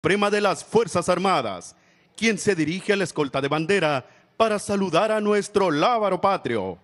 Suprema de las Fuerzas Armadas, quien se dirige a la escolta de bandera para saludar a nuestro lábaro patrio.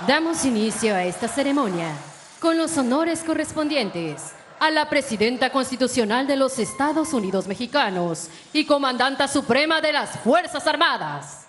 Damos inicio a esta ceremonia con los honores correspondientes a la Presidenta Constitucional de los Estados Unidos Mexicanos y Comandanta Suprema de las Fuerzas Armadas.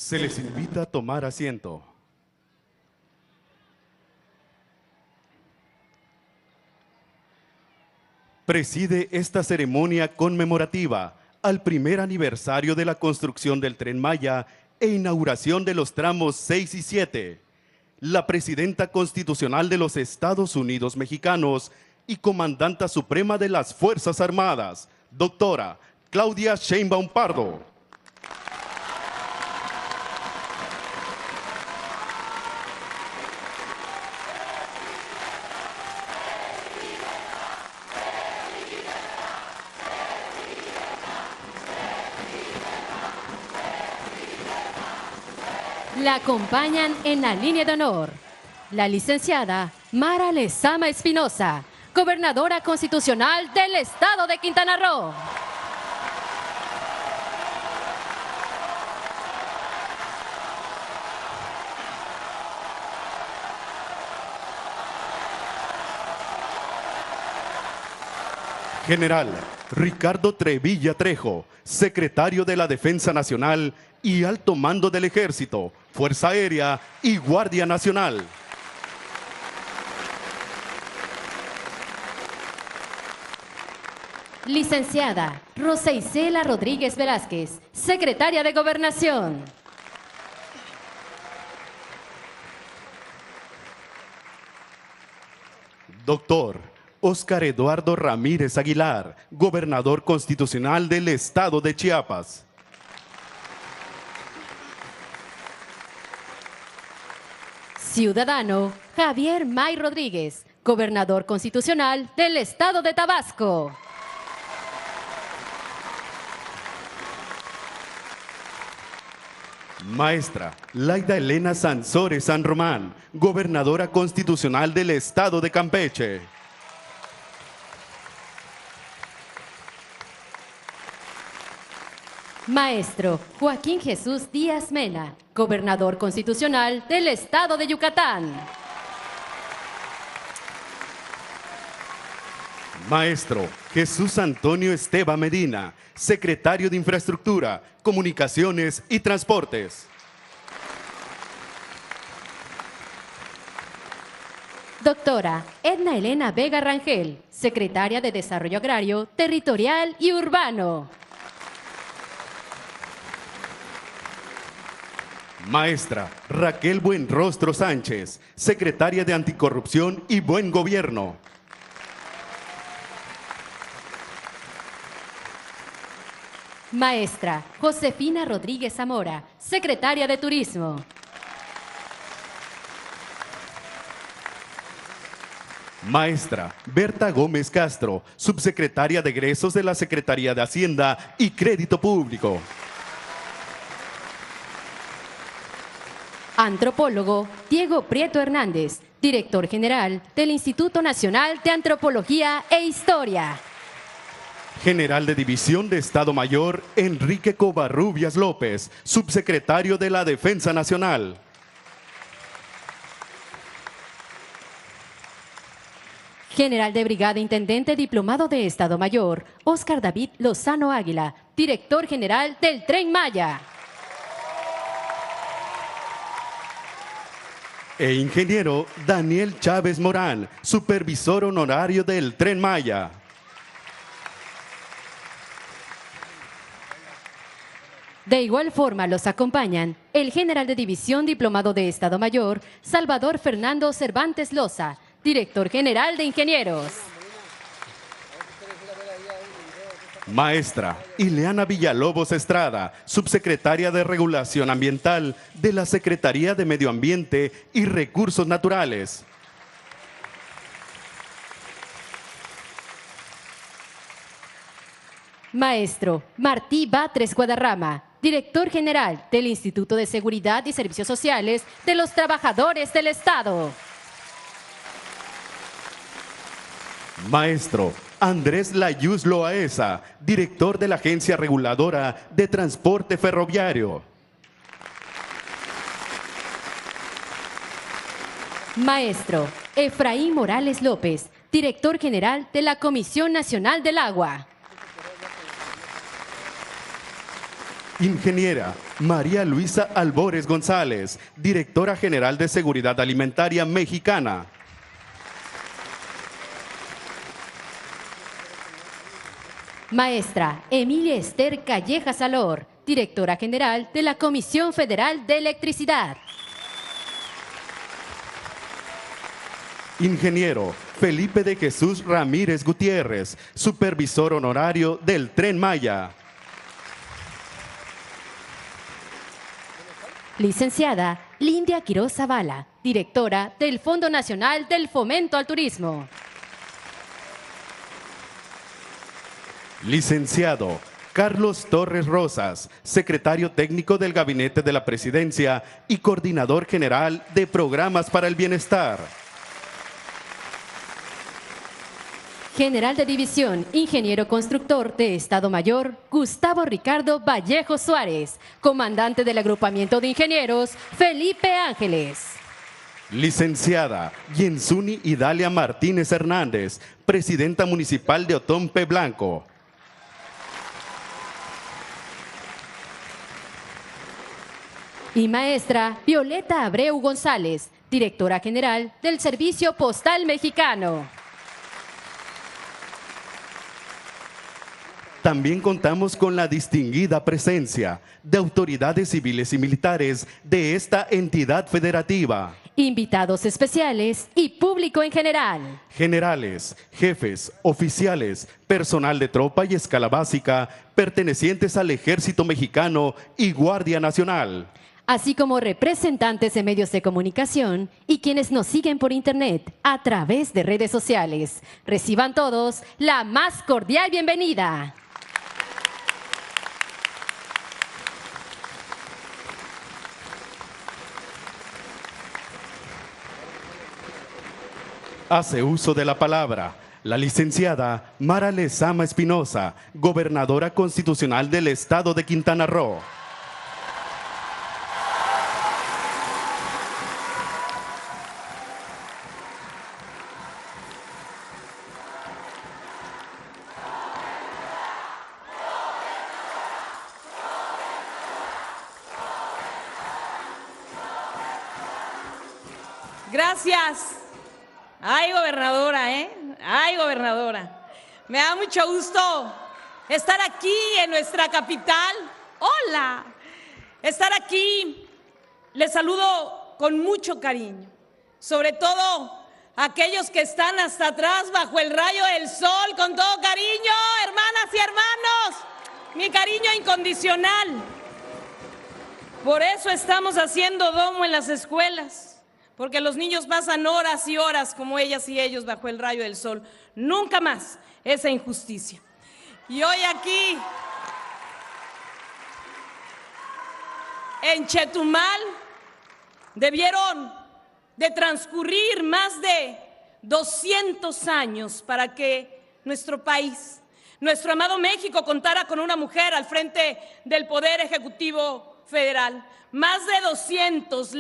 Se les invita a tomar asiento. preside esta ceremonia conmemorativa al primer aniversario de la construcción del Tren Maya e inauguración de los tramos 6 y 7, la Presidenta Constitucional de los Estados Unidos Mexicanos y Comandanta Suprema de las Fuerzas Armadas, doctora Claudia Sheinbaum Pardo. La acompañan en la línea de honor la licenciada Mara Lezama Espinosa, gobernadora constitucional del estado de Quintana Roo. General Ricardo Trevilla Trejo, secretario de la Defensa Nacional y Alto Mando del Ejército, Fuerza Aérea y Guardia Nacional. Licenciada Rosa Isela Rodríguez Velázquez, secretaria de Gobernación. Doctor Óscar Eduardo Ramírez Aguilar, gobernador constitucional del estado de Chiapas. Ciudadano Javier May Rodríguez, gobernador constitucional del estado de Tabasco. Maestra Laida Elena Sansores San Román, gobernadora constitucional del estado de Campeche. Maestro Joaquín Jesús Díaz Mena, gobernador constitucional del estado de Yucatán. Maestro Jesús Antonio Esteva Medina, secretario de Infraestructura, Comunicaciones y Transportes. Doctora Edna Elena Vega Rangel, secretaria de Desarrollo Agrario, Territorial y Urbano. Maestra Raquel Buenrostro Sánchez, secretaria de Anticorrupción y Buen Gobierno. Maestra Josefina Rodríguez Zamora, secretaria de Turismo. Maestra Berta Gómez Castro, subsecretaria de Egresos de la Secretaría de Hacienda y Crédito Público. Antropólogo Diego Prieto Hernández, director general del Instituto Nacional de Antropología e Historia. General de División de Estado Mayor Enrique Covarrubias López, subsecretario de la Defensa Nacional. General de Brigada Intendente Diplomado de Estado Mayor Óscar David Lozano Águila, director general del Tren Maya. E ingeniero Daniel Chávez Morán, supervisor honorario del Tren Maya. De igual forma los acompañan el general de División Diplomado de Estado Mayor Salvador Fernando Cervantes Loza, director general de Ingenieros. Maestra Ileana Villalobos Estrada, subsecretaria de Regulación Ambiental de la Secretaría de Medio Ambiente y Recursos Naturales. Maestro Martí Batres Guadarrama, director general del Instituto de Seguridad y Servicios Sociales de los Trabajadores del Estado. Maestro Andrés Layuz Loaesa, director de la Agencia Reguladora de Transporte Ferroviario. Maestro Efraín Morales López, director general de la Comisión Nacional del Agua. Ingeniera María Luisa Albores González, directora general de Seguridad Alimentaria Mexicana. Maestra Emilia Esther Calleja Salor, Directora General de la Comisión Federal de Electricidad. Ingeniero Felipe de Jesús Ramírez Gutiérrez, Supervisor Honorario del Tren Maya. Licenciada Lindia Quiroz Zavala, Directora del Fondo Nacional del Fomento al Turismo. Licenciado Carlos Torres Rosas, Secretario Técnico del Gabinete de la Presidencia y Coordinador General de Programas para el Bienestar. General de División, Ingeniero Constructor de Estado Mayor, Gustavo Ricardo Vallejo Suárez, Comandante del Agrupamiento de Ingenieros, Felipe Ángeles. Licenciada Yensuni Idalia Martínez Hernández, Presidenta Municipal de Otompe Blanco. Y Maestra Violeta Abreu González, Directora General del Servicio Postal Mexicano. También contamos con la distinguida presencia de autoridades civiles y militares de esta entidad federativa. Invitados especiales y público en general. Generales, jefes, oficiales, personal de tropa y escala básica pertenecientes al Ejército Mexicano y Guardia Nacional. Así como representantes de medios de comunicación y quienes nos siguen por internet a través de redes sociales. Reciban todos la más cordial bienvenida. Hace uso de la palabra la licenciada Mara Lezama Espinosa, Gobernadora Constitucional del Estado de Quintana Roo. Gracias. Ay, gobernadora, Ay, gobernadora. Me da mucho gusto estar aquí en nuestra capital. Hola. Estar aquí, les saludo con mucho cariño. Sobre todo a aquellos que están hasta atrás bajo el rayo del sol, con todo cariño, hermanas y hermanos. Mi cariño incondicional. Por eso estamos haciendo domo en las escuelas. Porque los niños pasan horas y horas como ellas y ellos bajo el rayo del sol. Nunca más esa injusticia. Y hoy aquí, en Chetumal, debieron de transcurrir más de 200 años para que nuestro país, nuestro amado México, contara con una mujer al frente del Poder Ejecutivo Federal. Más de 200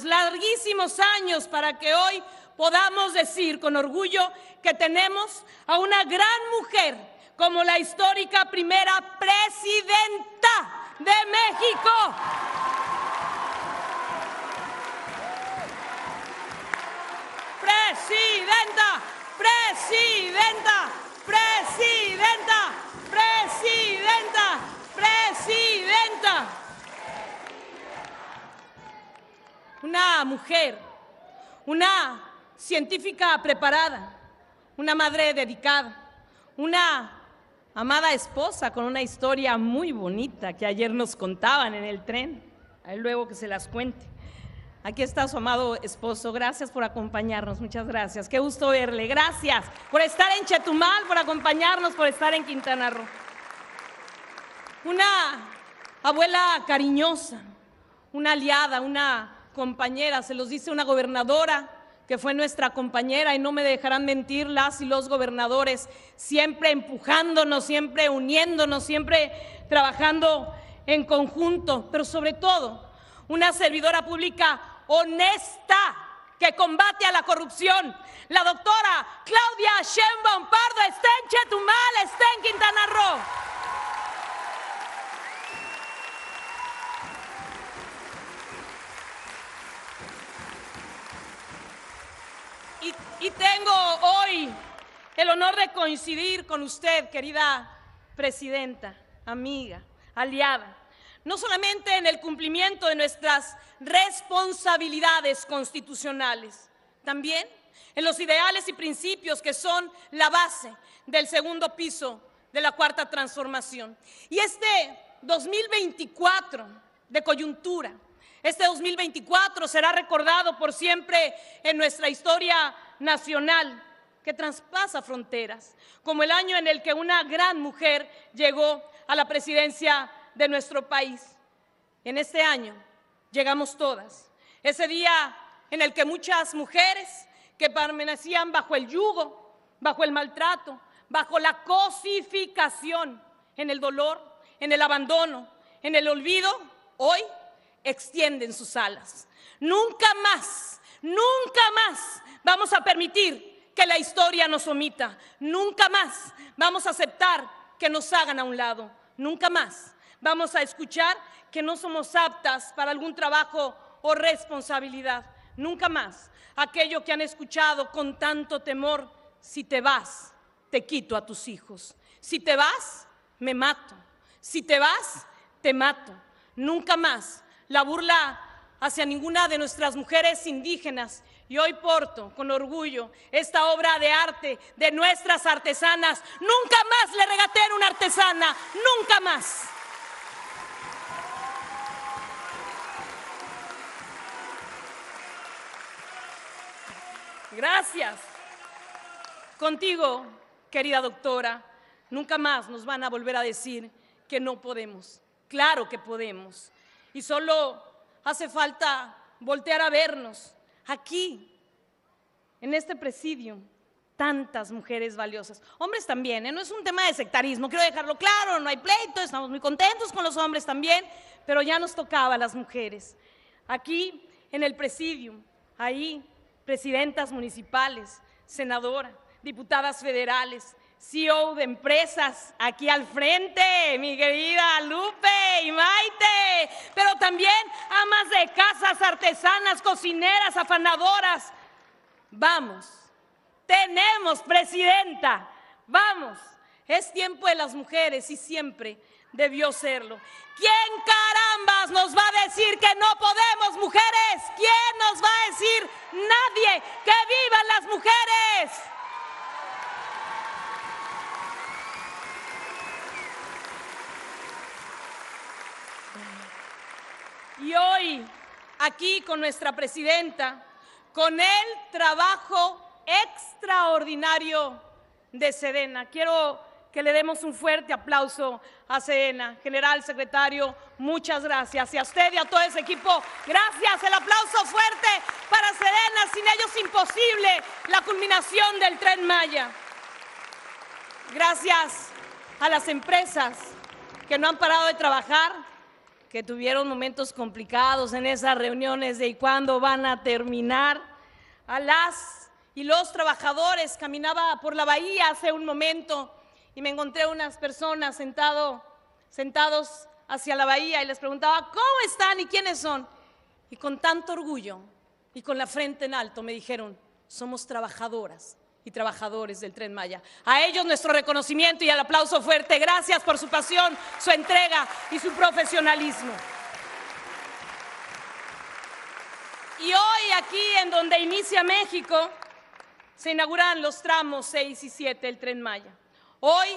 larguísimos años para que hoy podamos decir con orgullo que tenemos a una gran mujer como la histórica primera presidenta de México. Presidenta, presidenta, presidenta, presidenta, presidenta. Una mujer, una científica preparada, una madre dedicada, una amada esposa con una historia muy bonita que ayer nos contaban en el tren. Ahí luego que se las cuente. Aquí está su amado esposo. Gracias por acompañarnos, muchas gracias. Qué gusto verle. Gracias por estar en Chetumal, por acompañarnos, por estar en Quintana Roo. Una abuela cariñosa, una aliada, una compañera, se los dice una gobernadora que fue nuestra compañera y no me dejarán mentir las y los gobernadores, siempre empujándonos, siempre uniéndonos, siempre trabajando en conjunto, pero sobre todo una servidora pública honesta que combate a la corrupción. La doctora Claudia Sheinbaum Pardo está en Chetumal, está en Quintana Roo. Y tengo hoy el honor de coincidir con usted, querida presidenta, amiga, aliada, no solamente en el cumplimiento de nuestras responsabilidades constitucionales, también en los ideales y principios que son la base del segundo piso de la Cuarta Transformación. Y este 2024 de coyuntura, este 2024 será recordado por siempre en nuestra historia nacional, que traspasa fronteras, como el año en el que una gran mujer llegó a la presidencia de nuestro país. En este año llegamos todas, ese día en el que muchas mujeres que permanecían bajo el yugo, bajo el maltrato, bajo la cosificación, en el dolor, en el abandono, en el olvido, hoy extienden sus alas. Nunca más vamos a permitir que la historia nos omita. Nunca más vamos a aceptar que nos hagan a un lado. Nunca más vamos a escuchar que no somos aptas para algún trabajo o responsabilidad. Nunca más aquello que han escuchado con tanto temor: si te vas, te quito a tus hijos. Si te vas, me mato. Si te vas, te mato. Nunca más la burla hacia ninguna de nuestras mujeres indígenas. Y hoy porto con orgullo esta obra de arte de nuestras artesanas. Nunca más le regateen a una artesana, nunca más. Gracias. Contigo, querida doctora, nunca más nos van a volver a decir que no podemos. Claro que podemos. Y solo hace falta voltear a vernos. Aquí, en este presidio, tantas mujeres valiosas. Hombres también, no es un tema de sectarismo, quiero dejarlo claro, no hay pleito, estamos muy contentos con los hombres también, pero ya nos tocaba a las mujeres. Aquí, en el presidio, ahí, presidentas municipales, senadora, diputadas federales, CEO de empresas, aquí al frente, mi querida Lupe y Maite, pero también amas de casas, artesanas, cocineras, afanadoras. Vamos, tenemos presidenta, vamos, es tiempo de las mujeres y siempre debió serlo. ¿Quién carambas nos va a decir que no podemos, mujeres? ¿Quién nos va a decir? Nadie. ¡Que vivan las mujeres! Y hoy, aquí con nuestra presidenta, con el trabajo extraordinario de Sedena. Quiero que le demos un fuerte aplauso a Sedena. General, secretario, muchas gracias. Y a usted y a todo ese equipo, gracias. El aplauso fuerte para Sedena. Sin ellos imposible la culminación del Tren Maya. Gracias a las empresas que no han parado de trabajar, que tuvieron momentos complicados en esas reuniones de ¿y cuándo van a terminar? A las y los trabajadores. Caminaba por la bahía hace un momento y me encontré unas personas sentados hacia la bahía y les preguntaba ¿cómo están y quiénes son? Y con tanto orgullo y con la frente en alto me dijeron: somos trabajadoras y trabajadores del Tren Maya. A ellos nuestro reconocimiento y el aplauso fuerte. Gracias por su pasión, su entrega y su profesionalismo. Y hoy aquí en donde inicia México se inauguran los tramos 6 y 7 del Tren Maya. Hoy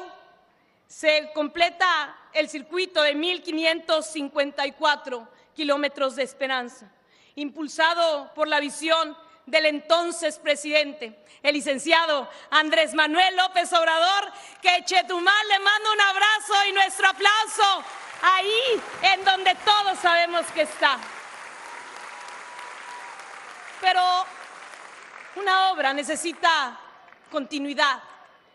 se completa el circuito de 1,554 kilómetros de esperanza, impulsado por la visión del entonces presidente, el licenciado Andrés Manuel López Obrador, que Chetumal le manda un abrazo y nuestro aplauso ahí en donde todos sabemos que está. Pero una obra necesita continuidad,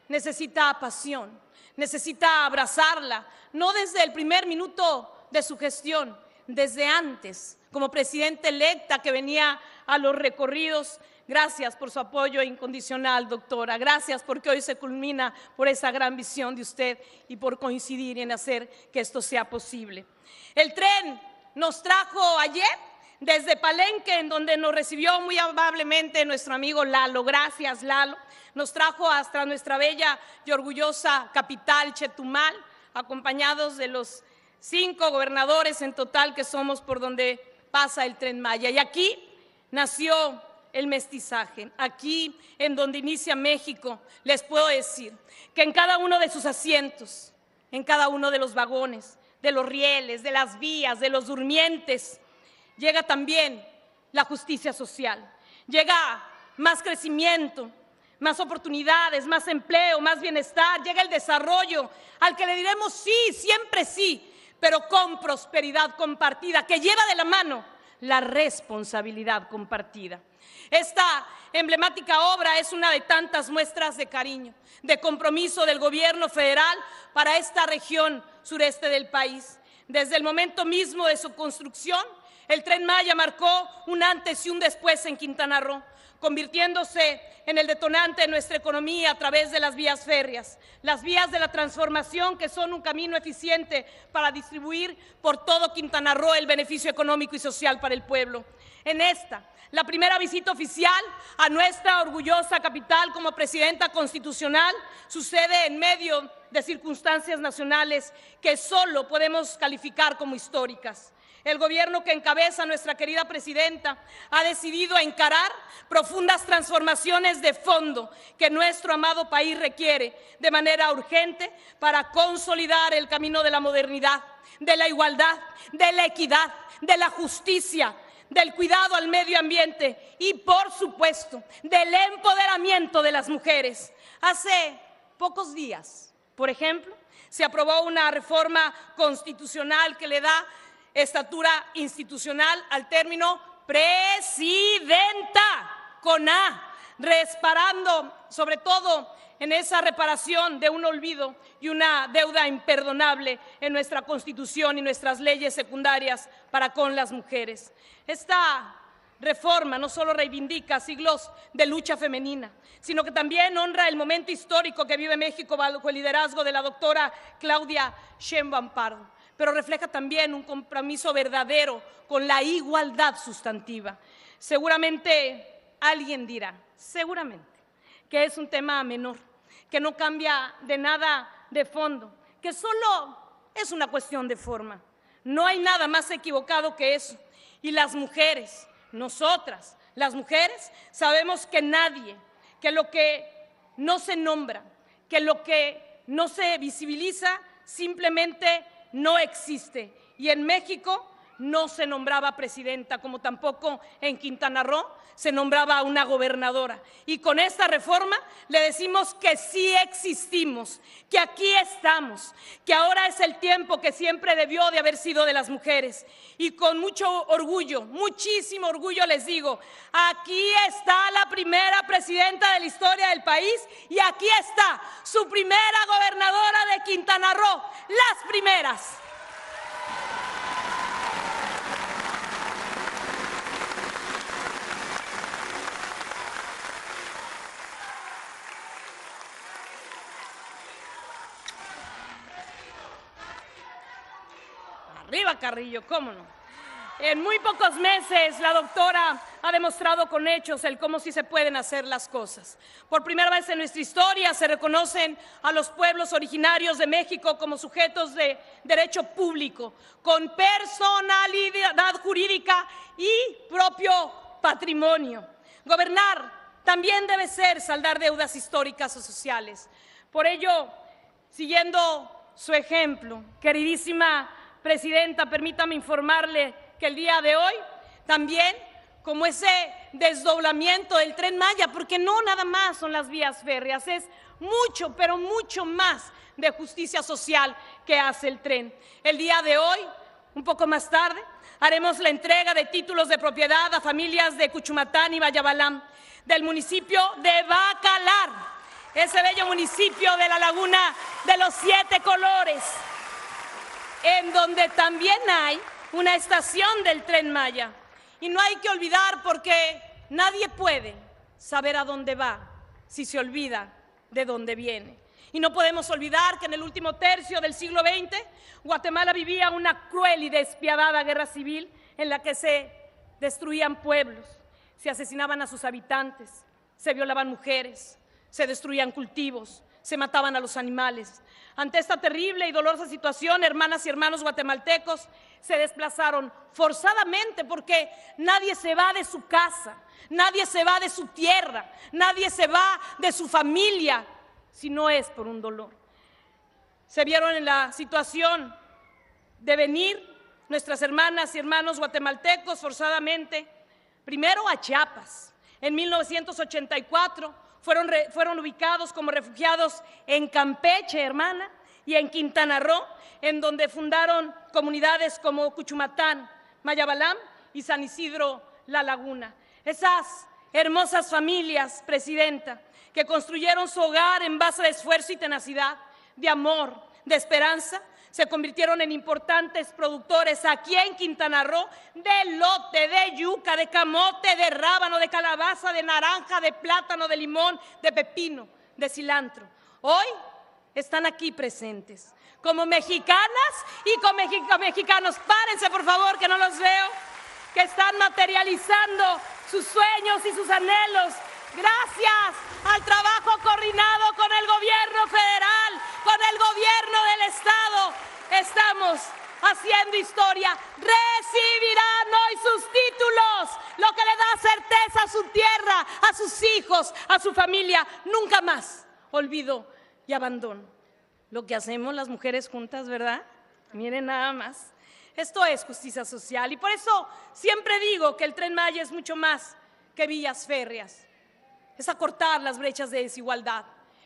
necesita pasión, necesita abrazarla, no desde el primer minuto de su gestión, desde antes, como presidenta electa que venía a los recorridos. Gracias por su apoyo incondicional, doctora. Gracias porque hoy se culmina por esa gran visión de usted y por coincidir en hacer que esto sea posible. El tren nos trajo ayer desde Palenque, en donde nos recibió muy amablemente nuestro amigo Lalo. Gracias, Lalo. Nos trajo hasta nuestra bella y orgullosa capital, Chetumal, acompañados de los 5 gobernadores en total que somos por donde pasa el Tren Maya. Y aquí nació el mestizaje. Aquí, en donde inicia México, les puedo decir que en cada uno de sus asientos, en cada uno de los vagones, de los rieles, de las vías, de los durmientes, llega también la justicia social, llega más crecimiento, más oportunidades, más empleo, más bienestar, llega el desarrollo al que le diremos sí, siempre sí, pero con prosperidad compartida, que lleva de la mano la responsabilidad compartida. Esta emblemática obra es una de tantas muestras de cariño, de compromiso del gobierno federal para esta región sureste del país. Desde el momento mismo de su construcción, el Tren Maya marcó un antes y un después en Quintana Roo, convirtiéndose en el detonante de nuestra economía a través de las vías férreas, las vías de la transformación, que son un camino eficiente para distribuir por todo Quintana Roo el beneficio económico y social para el pueblo. En esta, la primera visita oficial a nuestra orgullosa capital como presidenta constitucional sucede en medio de circunstancias nacionales que solo podemos calificar como históricas. El gobierno que encabeza nuestra querida presidenta ha decidido encarar profundas transformaciones de fondo que nuestro amado país requiere de manera urgente para consolidar el camino de la modernidad, de la igualdad, de la equidad, de la justicia, del cuidado al medio ambiente y, por supuesto, del empoderamiento de las mujeres. Hace pocos días, por ejemplo, se aprobó una reforma constitucional que le da estatura institucional al término presidenta, con A, reparando sobre todo en esa reparación de un olvido y una deuda imperdonable en nuestra Constitución y nuestras leyes secundarias para con las mujeres. Esta reforma no solo reivindica siglos de lucha femenina, sino que también honra el momento histórico que vive México bajo el liderazgo de la doctora Claudia Sheinbaum Pardo, pero refleja también un compromiso verdadero con la igualdad sustantiva. Seguramente alguien dirá, seguramente, que es un tema menor, que no cambia de nada de fondo, que solo es una cuestión de forma. No hay nada más equivocado que eso. Y las mujeres, nosotras, las mujeres, sabemos que nadie, que lo que no se nombra, que lo que no se visibiliza, simplemente no existe. Y en México no se nombraba presidenta, como tampoco en Quintana Roo se nombraba una gobernadora. Y con esta reforma le decimos que sí existimos, que aquí estamos, que ahora es el tiempo que siempre debió de haber sido de las mujeres. Y con mucho orgullo, muchísimo orgullo les digo, aquí está la primera presidenta de la historia del país y aquí está su primera gobernadora de Quintana Roo, las primeras. Arriba Carrillo, cómo no. En muy pocos meses la doctora ha demostrado con hechos el cómo sí se pueden hacer las cosas. Por primera vez en nuestra historia se reconocen a los pueblos originarios de México como sujetos de derecho público, con personalidad jurídica y propio patrimonio. Gobernar también debe ser saldar deudas históricas o sociales. Por ello, siguiendo su ejemplo, queridísima presidenta, permítame informarle que el día de hoy también, como ese desdoblamiento del Tren Maya, porque no nada más son las vías férreas, es mucho, pero mucho más de justicia social que hace el tren. El día de hoy, un poco más tarde, haremos la entrega de títulos de propiedad a familias de Cuchumatán y Vallabalán, del municipio de Bacalar, ese bello municipio de la Laguna de los 7 Colores, en donde también hay una estación del Tren Maya. Y no hay que olvidar, porque nadie puede saber a dónde va si se olvida de dónde viene. Y no podemos olvidar que en el último tercio del siglo XX, Guatemala vivía una cruel y despiadada guerra civil en la que se destruían pueblos, se asesinaban a sus habitantes, se violaban mujeres, se destruían cultivos, se mataban a los animales. Ante esta terrible y dolorosa situación, hermanas y hermanos guatemaltecos se desplazaron forzadamente, porque nadie se va de su casa, nadie se va de su tierra, nadie se va de su familia si no es por un dolor. Se vieron en la situación de venir nuestras hermanas y hermanos guatemaltecos forzadamente, primero a Chiapas. En 1984 fueron ubicados como refugiados en Campeche, hermana, y en Quintana Roo, en donde fundaron comunidades como Cuchumatán, Mayabalam y San Isidro La Laguna. Esas hermosas familias, presidenta, que construyeron su hogar en base de esfuerzo y tenacidad, de amor, de esperanza, se convirtieron en importantes productores aquí en Quintana Roo de elote, de yuca, de camote, de rábano, de calabaza, de naranja, de plátano, de limón, de pepino, de cilantro. Hoy están aquí presentes como mexicanas y como mexicanos. Párense, por favor, que no los veo, que están materializando sus sueños y sus anhelos. Gracias al trabajo coordinado con el gobierno federal, con el gobierno del estado, estamos haciendo historia. Recibirán hoy sus títulos, lo que le da certeza a su tierra, a sus hijos, a su familia. Nunca más olvido y abandono. Lo que hacemos las mujeres juntas, ¿verdad? Miren nada más. Esto es justicia social, y por eso siempre digo que el Tren Maya es mucho más que vías férreas. Es acortar las brechas de desigualdad,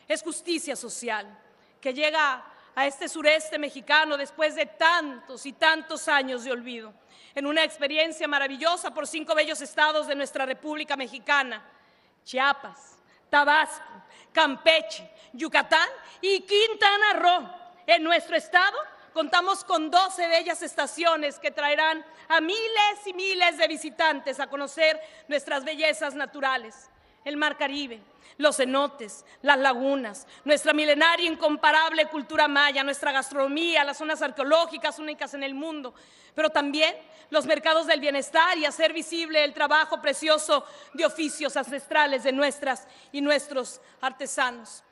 es justicia social que llega a este sureste mexicano después de tantos y tantos años de olvido, en una experiencia maravillosa por 5 bellos estados de nuestra República Mexicana: Chiapas, Tabasco, Campeche, Yucatán y Quintana Roo. En nuestro estado contamos con 12 bellas estaciones que traerán a miles y miles de visitantes a conocer nuestras bellezas naturales: el Mar Caribe, los cenotes, las lagunas, nuestra milenaria e incomparable cultura maya, nuestra gastronomía, las zonas arqueológicas únicas en el mundo, pero también los mercados del bienestar y hacer visible el trabajo precioso de oficios ancestrales de nuestras y nuestros artesanos.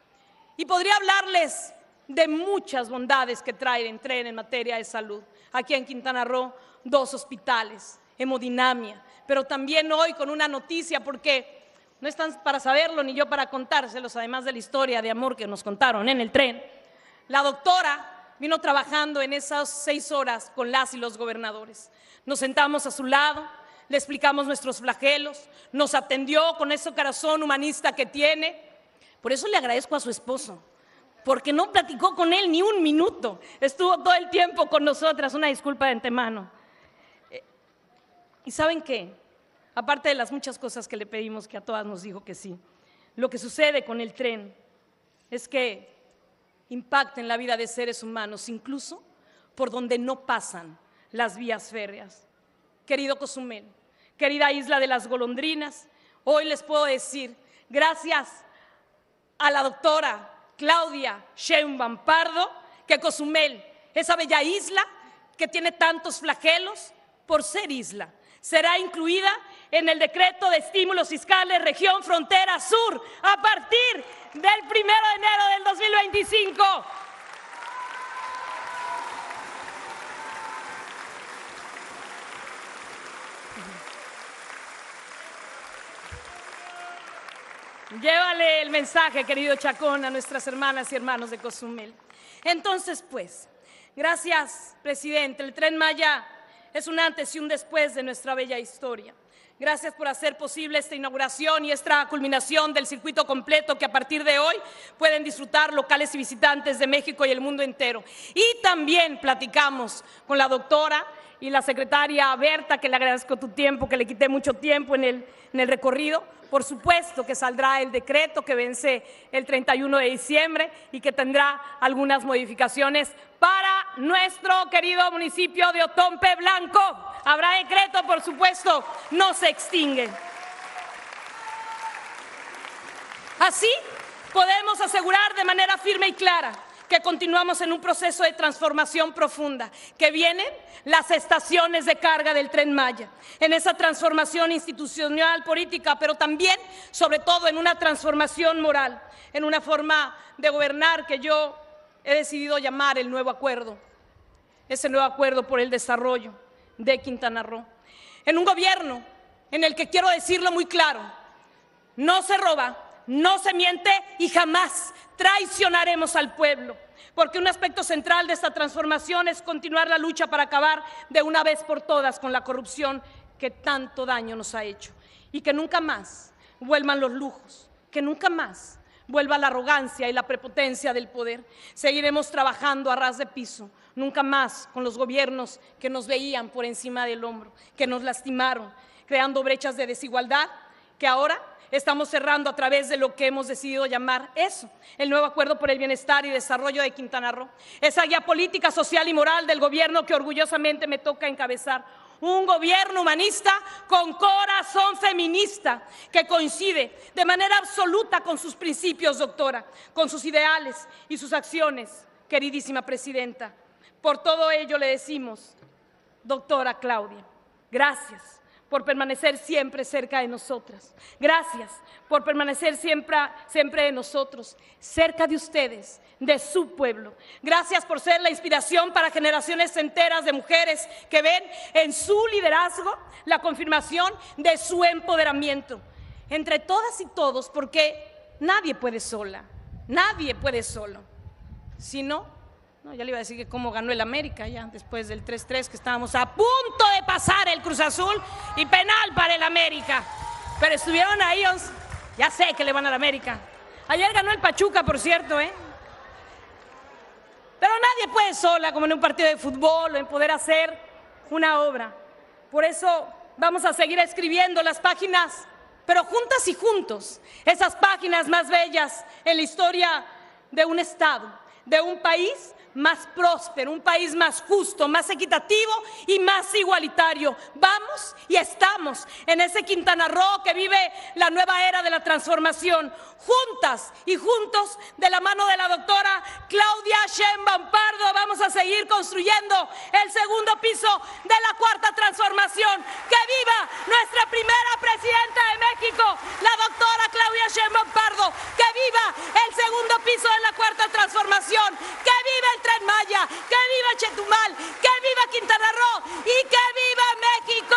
Y podría hablarles de muchas bondades que trae el tren en materia de salud. Aquí en Quintana Roo, 2 hospitales, hemodinamia, pero también hoy con una noticia, porque no están para saberlo ni yo para contárselos, además de la historia de amor que nos contaron en el tren. La doctora vino trabajando en esas 6 horas con las y los gobernadores. Nos sentamos a su lado, le explicamos nuestros flagelos, nos atendió con ese corazón humanista que tiene. Por eso le agradezco a su esposo, porque no platicó con él ni un minuto, estuvo todo el tiempo con nosotras. Una disculpa de antemano. ¿Y saben qué? Aparte de las muchas cosas que le pedimos, que a todas nos dijo que sí, lo que sucede con el tren es que impacta en la vida de seres humanos, incluso por donde no pasan las vías férreas. Querido Cozumel, querida isla de las golondrinas, hoy les puedo decir, gracias a la doctora Claudia Sheinbaum Pardo, que Cozumel, esa bella isla que tiene tantos flagelos por ser isla, será incluida en el decreto de estímulos fiscales región frontera sur a partir del 1 de enero del 2025. Llévale el mensaje, querido Chacón, a nuestras hermanas y hermanos de Cozumel. Entonces, pues, gracias, presidente. El Tren Maya es un antes y un después de nuestra bella historia. Gracias por hacer posible esta inauguración y esta culminación del circuito completo que a partir de hoy pueden disfrutar locales y visitantes de México y el mundo entero. Y también platicamos con la doctora y la secretaria Berta, que le agradezco tu tiempo, que le quité mucho tiempo en el recorrido. Por supuesto que saldrá el decreto que vence el 31 de diciembre y que tendrá algunas modificaciones para nuestro querido municipio de Otompe Blanco. Habrá decreto, por supuesto, no se extingue. Así podemos asegurar de manera firme y clara que continuamos en un proceso de transformación profunda, que vienen las estaciones de carga del Tren Maya, en esa transformación institucional, política, pero también, sobre todo, en una transformación moral, en una forma de gobernar que yo he decidido llamar el nuevo acuerdo, ese nuevo acuerdo por el desarrollo de Quintana Roo. En un gobierno en el que, quiero decirlo muy claro, no se roba, no se miente y jamás traicionaremos al pueblo, porque un aspecto central de esta transformación es continuar la lucha para acabar de una vez por todas con la corrupción que tanto daño nos ha hecho, y que nunca más vuelvan los lujos, que nunca más vuelva la arrogancia y la prepotencia del poder. Seguiremos trabajando a ras de piso, nunca más con los gobiernos que nos veían por encima del hombro, que nos lastimaron, creando brechas de desigualdad que ahora estamos cerrando a través de lo que hemos decidido llamar eso, el nuevo acuerdo por el bienestar y desarrollo de Quintana Roo, esa guía política, social y moral del gobierno que orgullosamente me toca encabezar. Un gobierno humanista con corazón feminista que coincide de manera absoluta con sus principios, doctora, con sus ideales y sus acciones, queridísima presidenta. Por todo ello le decimos, doctora Claudia, gracias por permanecer siempre cerca de nosotras. Gracias por permanecer siempre de nosotros, cerca de ustedes, de su pueblo. Gracias por ser la inspiración para generaciones enteras de mujeres que ven en su liderazgo la confirmación de su empoderamiento. Entre todas y todos, porque nadie puede sola, nadie puede solo. Si no, ya le iba a decir que cómo ganó el América ya después del 3-3, que estábamos a punto de pasar el Cruz Azul y penal para el América. Pero estuvieron ahí, ya sé que le van al América. Ayer ganó el Pachuca, por cierto, Pero nadie puede sola, como en un partido de fútbol o en poder hacer una obra. Por eso vamos a seguir escribiendo las páginas, pero juntas y juntos, esas páginas más bellas en la historia de un Estado, de un país más próspero, un país más justo, más equitativo y más igualitario. Vamos y estamos en ese Quintana Roo que vive la nueva era de la transformación, juntas y juntos, de la mano de la doctora Claudia Sheinbaum Pardo, vamos a seguir construyendo el segundo piso de la cuarta transformación. ¡Que viva nuestra primera presidenta de México, la doctora Claudia Sheinbaum Pardo! ¡Que viva el segundo piso de la cuarta transformación! ¡Que viva el Tren Maya! ¡Que viva Chetumal! ¡Que viva Quintana Roo! ¡Y que viva México!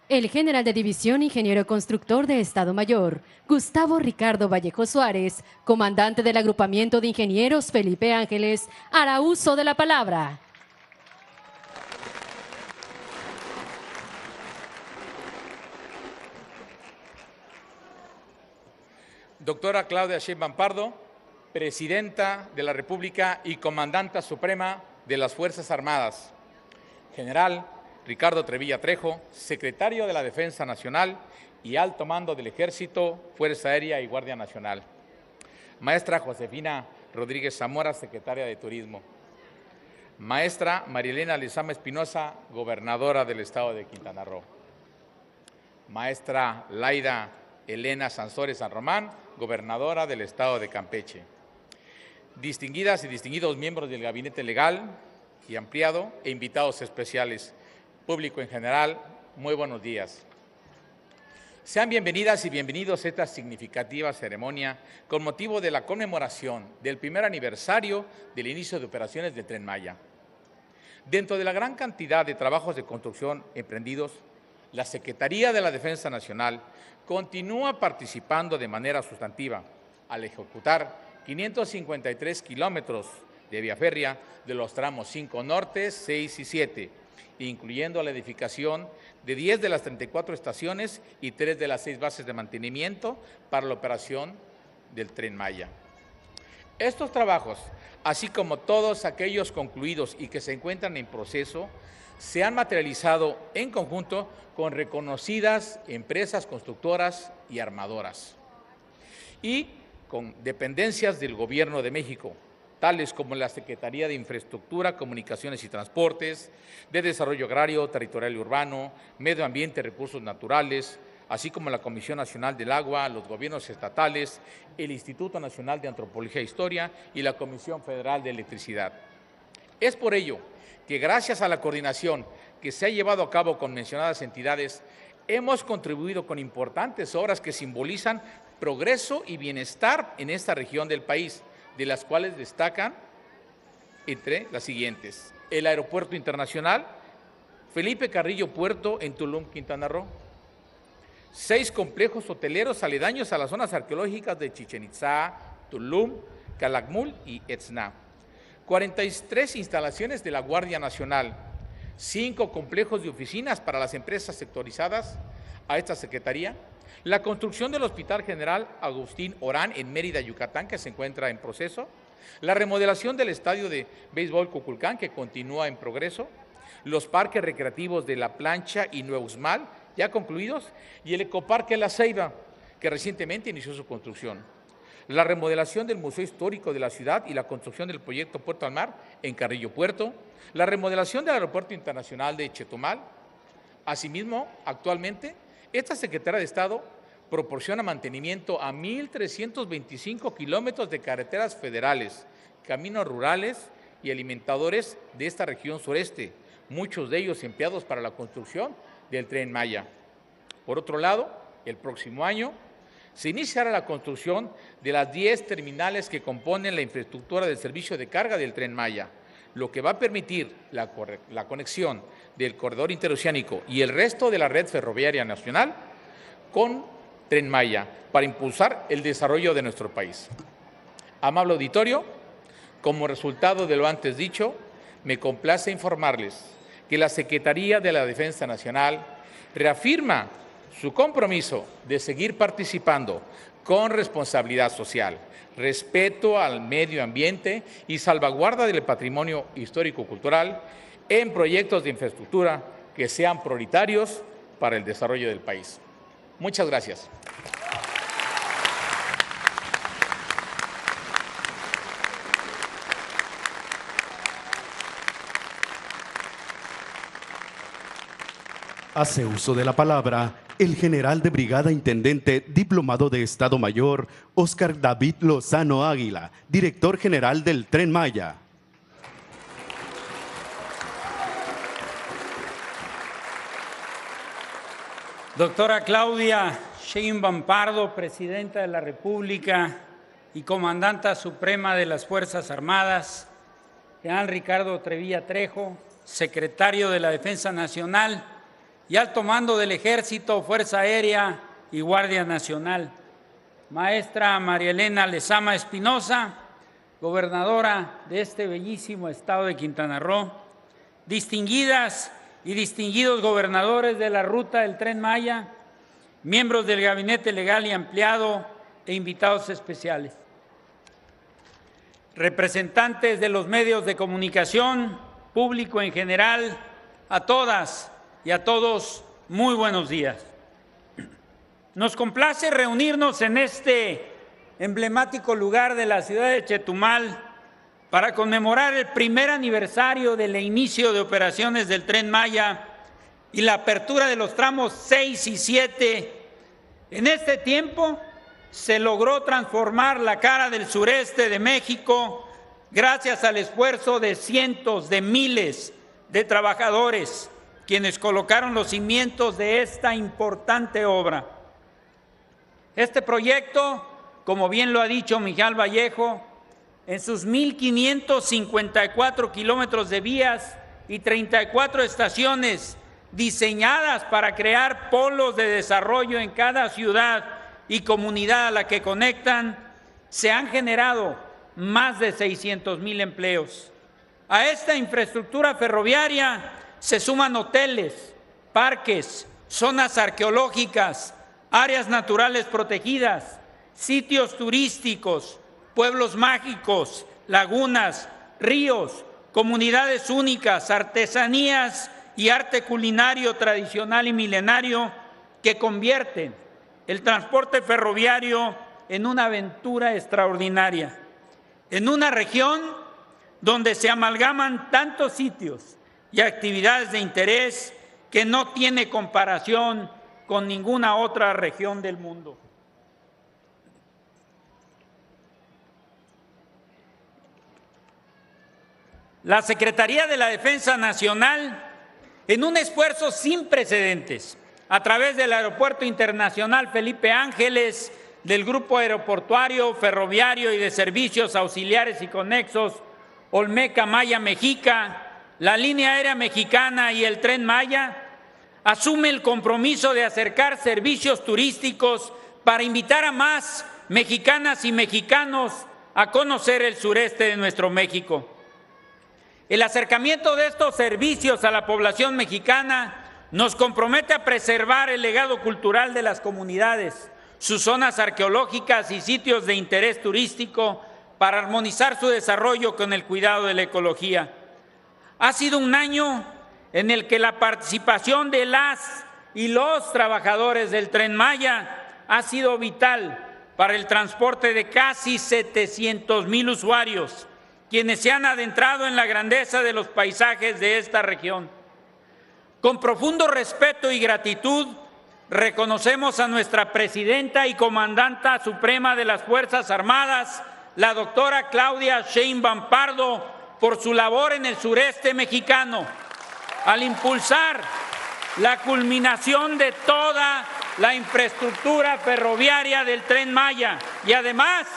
El general de división, ingeniero constructor de Estado Mayor, Gustavo Ricardo Vallejo Suárez, comandante del agrupamiento de ingenieros Felipe Ángeles, hará uso de la palabra. Doctora Claudia Sheinbaum Pardo, Presidenta de la República y Comandanta Suprema de las Fuerzas Armadas. General Ricardo Trevilla Trejo, Secretario de la Defensa Nacional y Alto Mando del Ejército, Fuerza Aérea y Guardia Nacional. Maestra Josefina Rodríguez Zamora, Secretaria de Turismo. Maestra Marielena Lezama Espinosa, Gobernadora del Estado de Quintana Roo. Maestra Laida Elena Sansores San Román, Gobernadora del Estado de Campeche. Distinguidas y distinguidos miembros del Gabinete Legal y Ampliado e invitados especiales, público en general, muy buenos días. Sean bienvenidas y bienvenidos a esta significativa ceremonia con motivo de la conmemoración del primer aniversario del inicio de operaciones del Tren Maya. Dentro de la gran cantidad de trabajos de construcción emprendidos, La Secretaría de la Defensa Nacional continúa participando de manera sustantiva al ejecutar 553 kilómetros de vía férrea de los tramos 5 Norte, 6 y 7, incluyendo la edificación de 10 de las 34 estaciones y 3 de las 6 bases de mantenimiento para la operación del Tren Maya. Estos trabajos, así como todos aquellos concluidos y que se encuentran en proceso, se han materializado en conjunto con reconocidas empresas constructoras y armadoras y con dependencias del Gobierno de México, tales como la Secretaría de Infraestructura, Comunicaciones y Transportes, de Desarrollo Agrario, Territorial y Urbano, Medio Ambiente y Recursos Naturales, así como la Comisión Nacional del Agua, los gobiernos estatales, el Instituto Nacional de Antropología e Historia y la Comisión Federal de Electricidad. Es por ello que gracias a la coordinación que se ha llevado a cabo con mencionadas entidades, hemos contribuido con importantes obras que simbolizan progreso y bienestar en esta región del país, de las cuales destacan entre las siguientes: el Aeropuerto Internacional Felipe Carrillo Puerto en Tulum, Quintana Roo, 6 complejos hoteleros aledaños a las zonas arqueológicas de Chichén Itzá, Tulum, Calakmul y Etzna, 43 instalaciones de la Guardia Nacional, 5 complejos de oficinas para las empresas sectorizadas a esta Secretaría, la construcción del Hospital General Agustín Orán en Mérida, Yucatán, que se encuentra en proceso, la remodelación del Estadio de Béisbol Cuculcán, que continúa en progreso, los parques recreativos de La Plancha y Nuevo Uxmal, ya concluidos, y el Ecoparque La Ceiba, que recientemente inició su construcción. La remodelación del Museo Histórico de la ciudad y la construcción del proyecto Puerto al Mar en Carrillo Puerto, la remodelación del Aeropuerto Internacional de Chetumal. Asimismo, actualmente, esta Secretaría de Estado proporciona mantenimiento a 1,325 kilómetros de carreteras federales, caminos rurales y alimentadores de esta región sureste, muchos de ellos empleados para la construcción del Tren Maya. Por otro lado, el próximo año se iniciará la construcción de las 10 terminales que componen la infraestructura del servicio de carga del Tren Maya, lo que va a permitir la conexión del corredor interoceánico y el resto de la red ferroviaria nacional con Tren Maya para impulsar el desarrollo de nuestro país. Amable auditorio, como resultado de lo antes dicho, me complace informarles que la Secretaría de la Defensa Nacional reafirma su compromiso de seguir participando con responsabilidad social, respeto al medio ambiente y salvaguarda del patrimonio histórico-cultural en proyectos de infraestructura que sean prioritarios para el desarrollo del país. Muchas gracias. Hace uso de la palabra el general de brigada intendente diplomado de Estado Mayor, Óscar David Lozano Águila, director general del Tren Maya. Doctora Claudia Sheinbaum Pardo, Presidenta de la República y Comandanta Suprema de las Fuerzas Armadas, General Ricardo Trevilla Trejo, Secretario de la Defensa Nacional y Alto Mando del Ejército, Fuerza Aérea y Guardia Nacional, Maestra María Elena Lezama Espinosa, Gobernadora de este bellísimo estado de Quintana Roo, distinguidas y distinguidos gobernadores de la ruta del Tren Maya, miembros del Gabinete Legal y Ampliado e invitados especiales, representantes de los medios de comunicación, público en general, a todas y a todos, muy buenos días. Nos complace reunirnos en este emblemático lugar de la ciudad de Chetumal para conmemorar el primer aniversario del inicio de operaciones del Tren Maya y la apertura de los tramos 6 y 7. En este tiempo se logró transformar la cara del sureste de México gracias al esfuerzo de cientos de miles de trabajadores quienes colocaron los cimientos de esta importante obra. Este proyecto, como bien lo ha dicho Miguel Vallejo, en sus 1,554 kilómetros de vías y 34 estaciones diseñadas para crear polos de desarrollo en cada ciudad y comunidad a la que conectan, se han generado más de 600,000 empleos. A esta infraestructura ferroviaria se suman hoteles, parques, zonas arqueológicas, áreas naturales protegidas, sitios turísticos, pueblos mágicos, lagunas, ríos, comunidades únicas, artesanías y arte culinario tradicional y milenario que convierten el transporte ferroviario en una aventura extraordinaria. En una región donde se amalgaman tantos sitios y actividades de interés que no tiene comparación con ninguna otra región del mundo. La Secretaría de la Defensa Nacional, en un esfuerzo sin precedentes, a través del Aeropuerto Internacional Felipe Ángeles, del Grupo Aeroportuario, Ferroviario y de Servicios Auxiliares y Conexos, Olmeca Maya Mexica, la Línea Aérea Mexicana y el Tren Maya, asume el compromiso de acercar servicios turísticos para invitar a más mexicanas y mexicanos a conocer el sureste de nuestro México. El acercamiento de estos servicios a la población mexicana nos compromete a preservar el legado cultural de las comunidades, sus zonas arqueológicas y sitios de interés turístico para armonizar su desarrollo con el cuidado de la ecología. Ha sido un año en el que la participación de las y los trabajadores del Tren Maya ha sido vital para el transporte de casi 700,000 usuarios, quienes se han adentrado en la grandeza de los paisajes de esta región. Con profundo respeto y gratitud, reconocemos a nuestra Presidenta y Comandanta Suprema de las Fuerzas Armadas, la doctora Claudia Sheinbaum Pardo, por su labor en el sureste mexicano, al impulsar la culminación de toda la infraestructura ferroviaria del Tren Maya y además,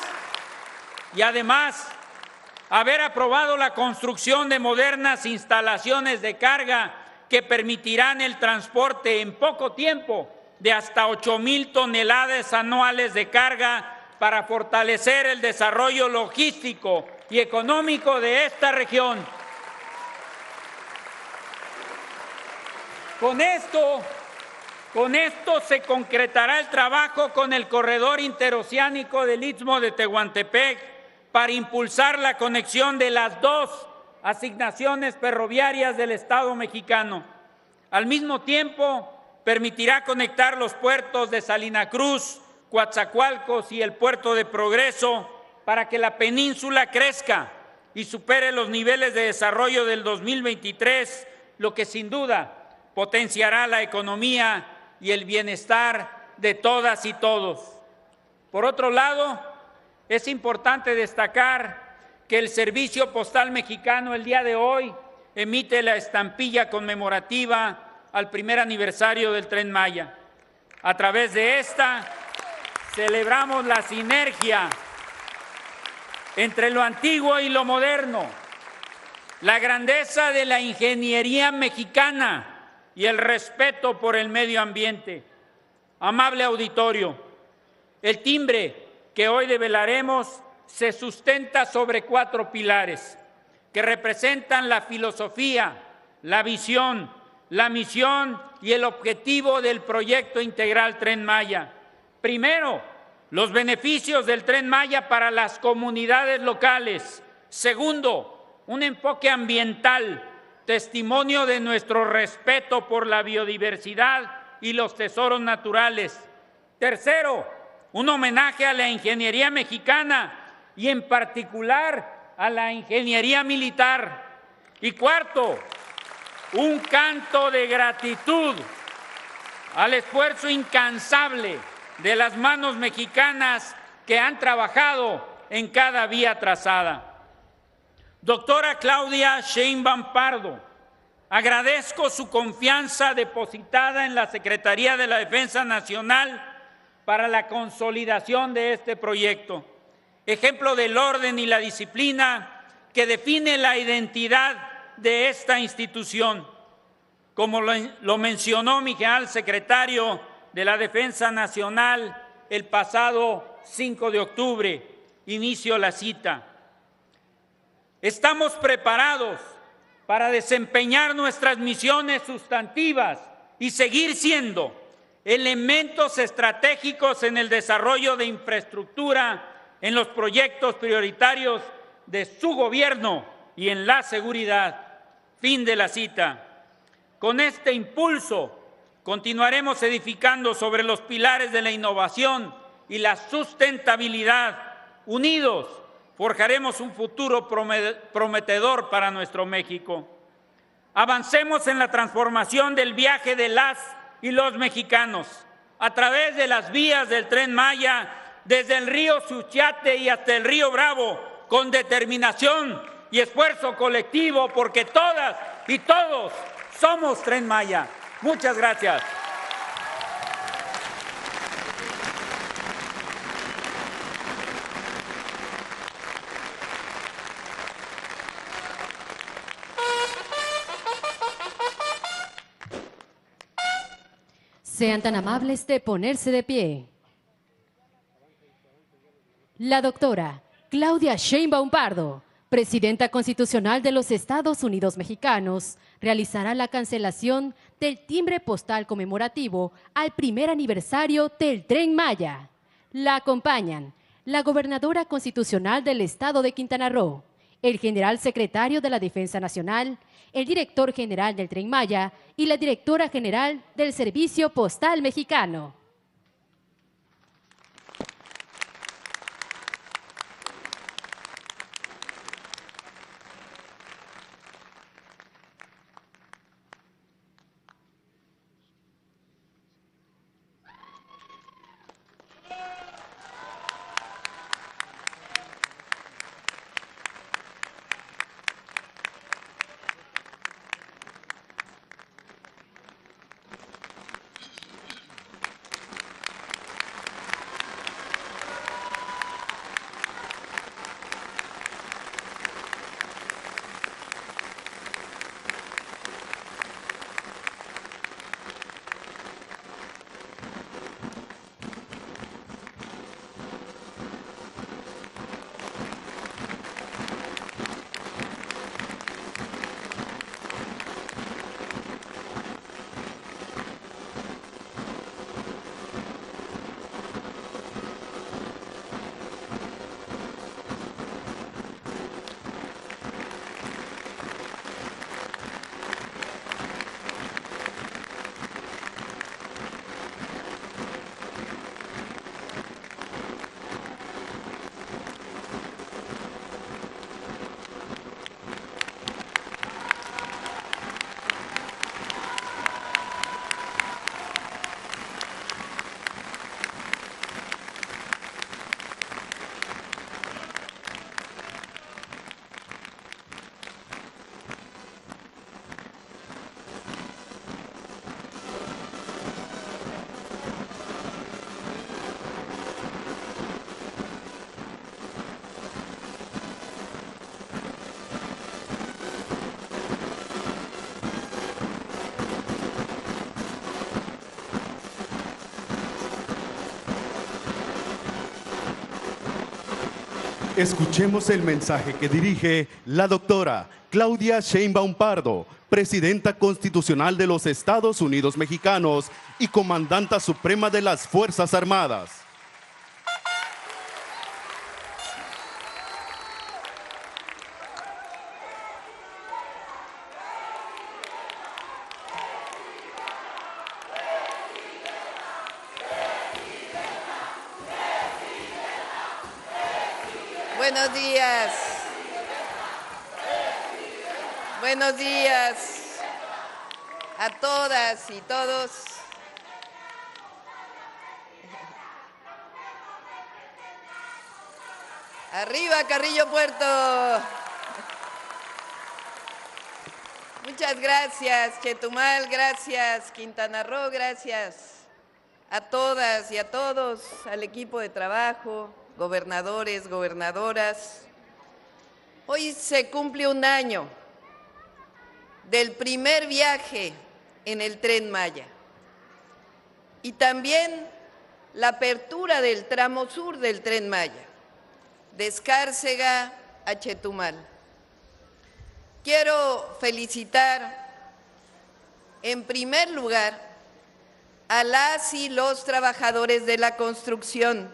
haber aprobado la construcción de modernas instalaciones de carga que permitirán el transporte en poco tiempo de hasta 8,000 toneladas anuales de carga para fortalecer el desarrollo logístico y económico de esta región. Con esto se concretará el trabajo con el corredor interoceánico del Istmo de Tehuantepec para impulsar la conexión de las dos asignaciones ferroviarias del Estado mexicano. Al mismo tiempo, permitirá conectar los puertos de Salina Cruz, Coatzacoalcos y el Puerto de Progreso para que la península crezca y supere los niveles de desarrollo del 2023, lo que sin duda potenciará la economía y el bienestar de todas y todos. Por otro lado, es importante destacar que el Servicio Postal Mexicano el día de hoy emite la estampilla conmemorativa al primer aniversario del Tren Maya. A través de esta, celebramos la sinergia entre lo antiguo y lo moderno, la grandeza de la ingeniería mexicana y el respeto por el medio ambiente. Amable auditorio, el timbre que hoy develaremos se sustenta sobre 4 pilares que representan la filosofía, la visión, la misión y el objetivo del proyecto integral Tren Maya. Primero, los beneficios del Tren Maya para las comunidades locales. Segundo, un enfoque ambiental, testimonio de nuestro respeto por la biodiversidad y los tesoros naturales. Tercero, un homenaje a la ingeniería mexicana y en particular a la ingeniería militar. Y cuarto, un canto de gratitud al esfuerzo incansable de las manos mexicanas que han trabajado en cada vía trazada. Doctora Claudia Sheinbaum Pardo, agradezco su confianza depositada en la Secretaría de la Defensa Nacional para la consolidación de este proyecto, ejemplo del orden y la disciplina que define la identidad de esta institución. como lo mencionó mi general secretario de la Defensa Nacional el pasado 5 de octubre. Inicio la cita. Estamos preparados para desempeñar nuestras misiones sustantivas y seguir siendo elementos estratégicos en el desarrollo de infraestructura, en los proyectos prioritarios de su gobierno y en la seguridad. Fin de la cita. Con este impulso continuaremos edificando sobre los pilares de la innovación y la sustentabilidad. Unidos, forjaremos un futuro prometedor para nuestro México. Avancemos en la transformación del viaje de las y los mexicanos a través de las vías del Tren Maya, desde el río Suchiate y hasta el río Bravo, con determinación y esfuerzo colectivo, porque todas y todos somos Tren Maya. Muchas gracias. Sean tan amables de ponerse de pie. La doctora Claudia Sheinbaum Pardo, Presidenta Constitucional de los Estados Unidos Mexicanos, realizará la cancelación del timbre postal conmemorativo al primer aniversario del Tren Maya. La acompañan la Gobernadora Constitucional del Estado de Quintana Roo, el General Secretario de la Defensa Nacional, el Director General del Tren Maya y la Directora General del Servicio Postal Mexicano. Escuchemos el mensaje que dirige la doctora Claudia Sheinbaum Pardo, Presidenta Constitucional de los Estados Unidos Mexicanos y Comandanta Suprema de las Fuerzas Armadas. Buenos días. Buenos días a todas y todos. Arriba Carrillo Puerto. Muchas gracias, Chetumal, gracias, Quintana Roo, gracias a todas y a todos, al equipo de trabajo, gobernadores, gobernadoras. Hoy se cumple un año del primer viaje en el Tren Maya. Y también la apertura del tramo sur del Tren Maya, de Escárcega a Chetumal. Quiero felicitar en primer lugar a las y los trabajadores de la construcción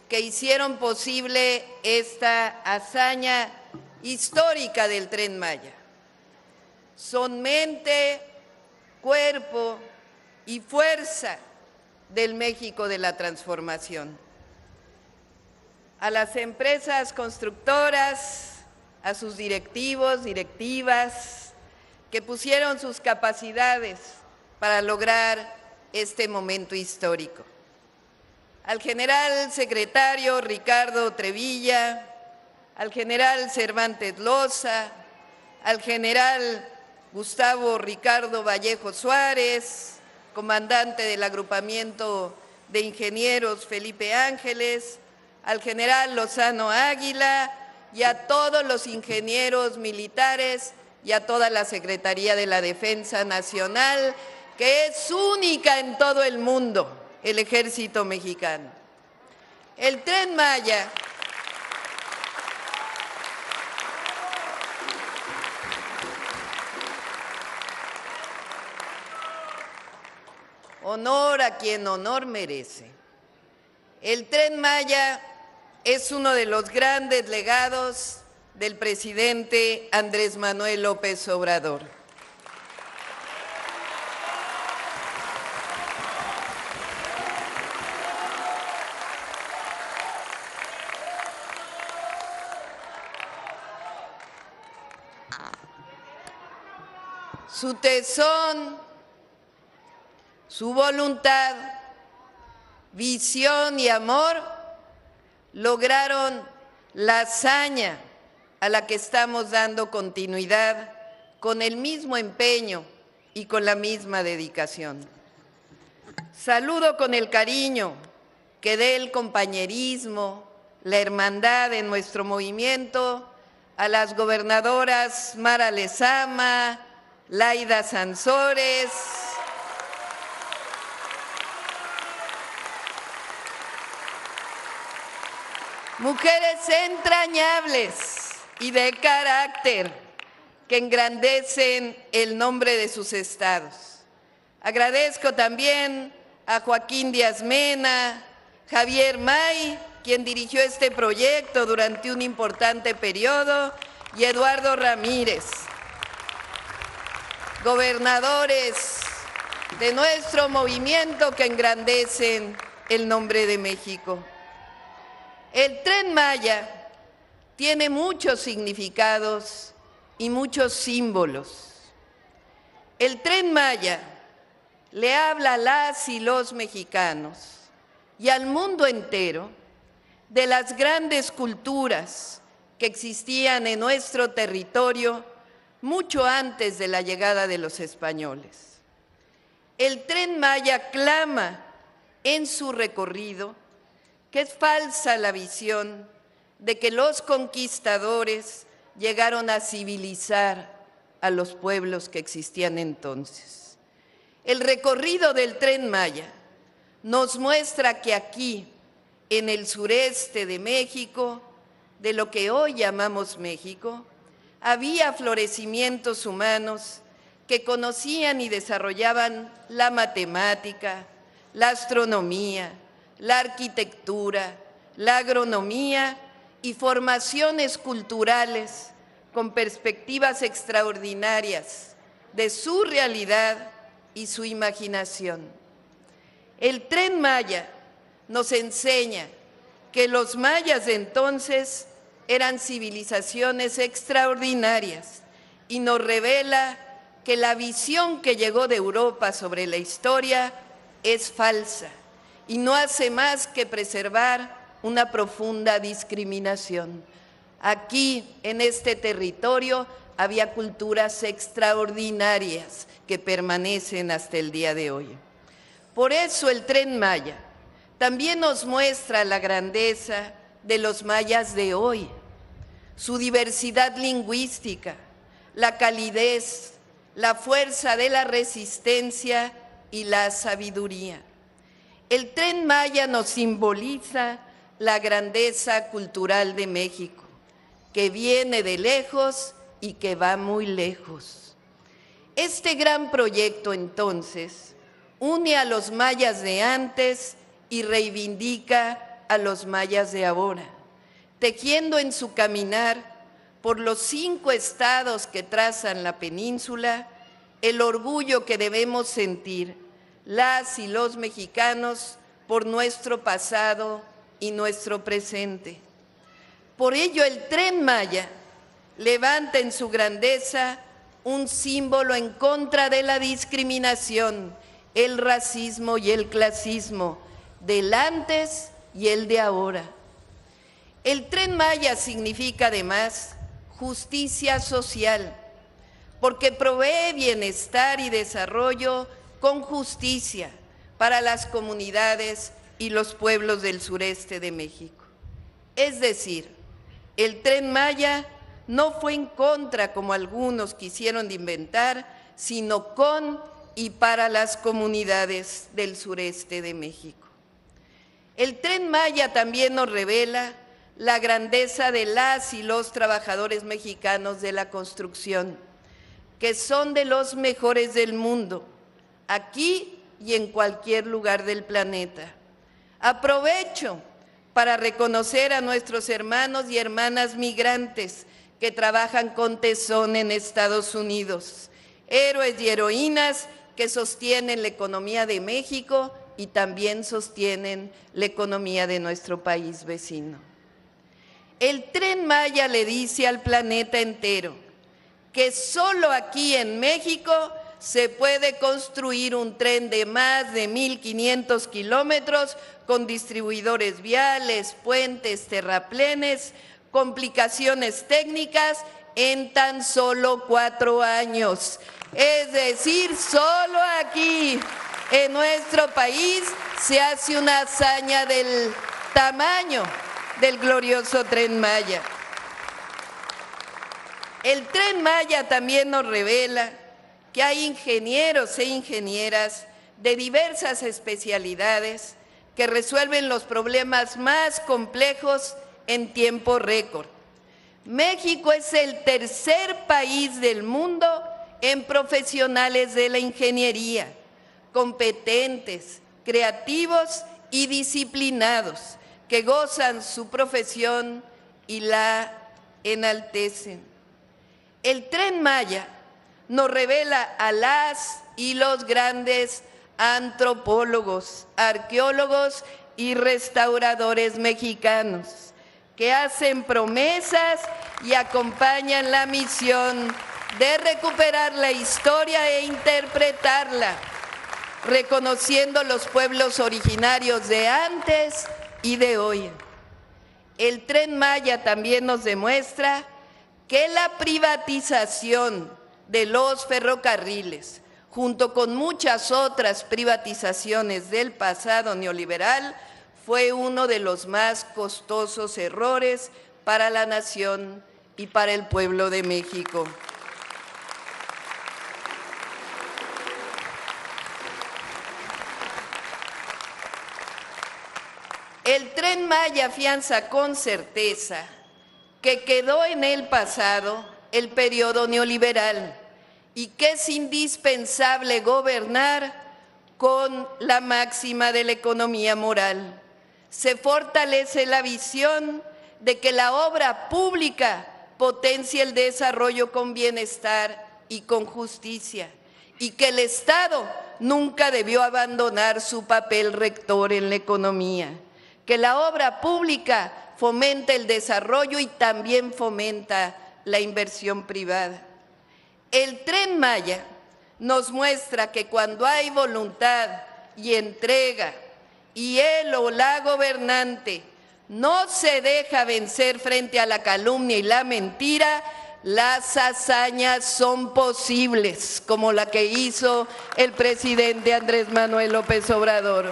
que hicieron posible esta hazaña histórica del Tren Maya. Son mente, cuerpo y fuerza del México de la transformación. A las empresas constructoras, a sus directivos, directivas, que pusieron sus capacidades para lograr este momento histórico. Al general secretario Ricardo Trevilla, al general Cervantes Loza, al general Gustavo Ricardo Vallejo Suárez, comandante del agrupamiento de ingenieros Felipe Ángeles, al general Lozano Águila y a todos los ingenieros militares y a toda la Secretaría de la Defensa Nacional, que es única en todo el mundo, el Ejército Mexicano. El Tren Maya honor a quien honor merece. El Tren Maya es uno de los grandes legados del presidente Andrés Manuel López Obrador. Su tesón, su voluntad, visión y amor lograron la hazaña a la que estamos dando continuidad con el mismo empeño y con la misma dedicación. Saludo con el cariño que dé el compañerismo, la hermandad en nuestro movimiento a las gobernadoras Mara Lezama, Laida Sansores, mujeres entrañables y de carácter que engrandecen el nombre de sus estados. Agradezco también a Joaquín Díaz Mena, Javier May, quien dirigió este proyecto durante un importante periodo, y Eduardo Ramírez, gobernadores de nuestro movimiento que engrandecen el nombre de México. El Tren Maya tiene muchos significados y muchos símbolos. El Tren Maya le habla a las y los mexicanos y al mundo entero de las grandes culturas que existían en nuestro territorio mucho antes de la llegada de los españoles. El Tren Maya clama en su recorrido que es falsa la visión de que los conquistadores llegaron a civilizar a los pueblos que existían entonces. El recorrido del Tren Maya nos muestra que aquí, en el sureste de México, de lo que hoy llamamos México, había florecimientos humanos que conocían y desarrollaban la matemática, la astronomía, la arquitectura, la agronomía y formaciones culturales con perspectivas extraordinarias de su realidad y su imaginación. El Tren Maya nos enseña que los mayas de entonces eran civilizaciones extraordinarias y nos revela que la visión que llegó de Europa sobre la historia es falsa y no hace más que preservar una profunda discriminación. Aquí, en este territorio, había culturas extraordinarias que permanecen hasta el día de hoy. Por eso el Tren Maya también nos muestra la grandeza de los mayas de hoy, su diversidad lingüística, la calidez, la fuerza de la resistencia y la sabiduría. El Tren Maya nos simboliza la grandeza cultural de México, que viene de lejos y que va muy lejos. Este gran proyecto, entonces, une a los mayas de antes y reivindica a los mayas de ahora, tejiendo en su caminar por los 5 estados que trazan la península el orgullo que debemos sentir las y los mexicanos por nuestro pasado y nuestro presente. Por ello, el Tren Maya levanta en su grandeza un símbolo en contra de la discriminación, el racismo y el clasismo, del antes y el de ahora. El Tren Maya significa además justicia social, porque provee bienestar y desarrollo con justicia para las comunidades y los pueblos del sureste de México. Es decir, el Tren Maya no fue en contra, como algunos quisieron inventar, sino con y para las comunidades del sureste de México. El Tren Maya también nos revela la grandeza de las y los trabajadores mexicanos de la construcción, que son de los mejores del mundo, aquí y en cualquier lugar del planeta. Aprovecho para reconocer a nuestros hermanos y hermanas migrantes que trabajan con tesón en Estados Unidos, héroes y heroínas que sostienen la economía de México y también sostienen la economía de nuestro país vecino. El Tren Maya le dice al planeta entero que solo aquí en México se puede construir un tren de más de 1,500 kilómetros con distribuidores viales, puentes, terraplenes, complicaciones técnicas en tan solo 4 años. Es decir, solo aquí en nuestro país se hace una hazaña del tamaño del glorioso Tren Maya. El Tren Maya también nos revela que hay ingenieros e ingenieras de diversas especialidades que resuelven los problemas más complejos en tiempo récord. México es el tercer país del mundo en profesionales de la ingeniería, competentes, creativos y disciplinados, que gozan su profesión y la enaltecen. El Tren Maya nos revela a las y los grandes antropólogos, arqueólogos y restauradores mexicanos, que hacen promesas y acompañan la misión de recuperar la historia e interpretarla, reconociendo los pueblos originarios de antes y de hoy. El Tren Maya también nos demuestra que la privatización de los ferrocarriles, junto con muchas otras privatizaciones del pasado neoliberal, fue uno de los más costosos errores para la nación y para el pueblo de México. El Tren Maya afianza con certeza que quedó en el pasado el periodo neoliberal y que es indispensable gobernar con la máxima de la economía moral. Se fortalece la visión de que la obra pública potencia el desarrollo con bienestar y con justicia, y que el Estado nunca debió abandonar su papel rector en la economía, que la obra pública fomenta el desarrollo y también fomenta la inversión privada. El Tren Maya nos muestra que cuando hay voluntad y entrega y el o la gobernante no se deja vencer frente a la calumnia y la mentira, las hazañas son posibles, como la que hizo el presidente Andrés Manuel López Obrador.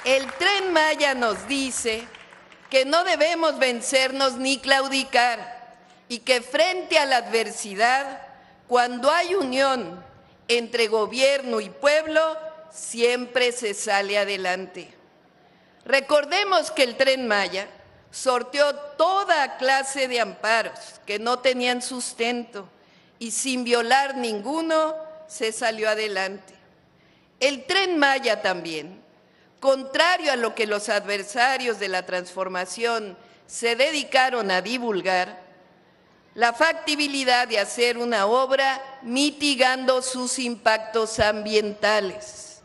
El Tren Maya nos dice que no debemos vencernos ni claudicar y que frente a la adversidad, cuando hay unión entre gobierno y pueblo, siempre se sale adelante. Recordemos que el Tren Maya sorteó toda clase de amparos que no tenían sustento y sin violar ninguno se salió adelante. El Tren Maya también, contrario a lo que los adversarios de la transformación se dedicaron a divulgar, la factibilidad de hacer una obra mitigando sus impactos ambientales.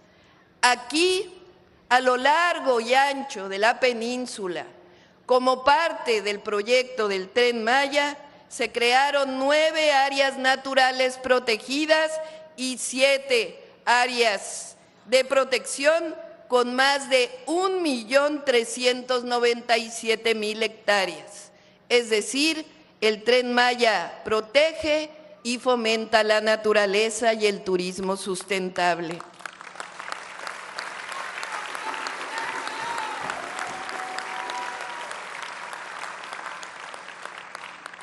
Aquí, a lo largo y ancho de la península, como parte del proyecto del Tren Maya, se crearon 9 áreas naturales protegidas y 7 áreas de protección con más de 1.397.000 hectáreas. Es decir, el Tren Maya protege y fomenta la naturaleza y el turismo sustentable.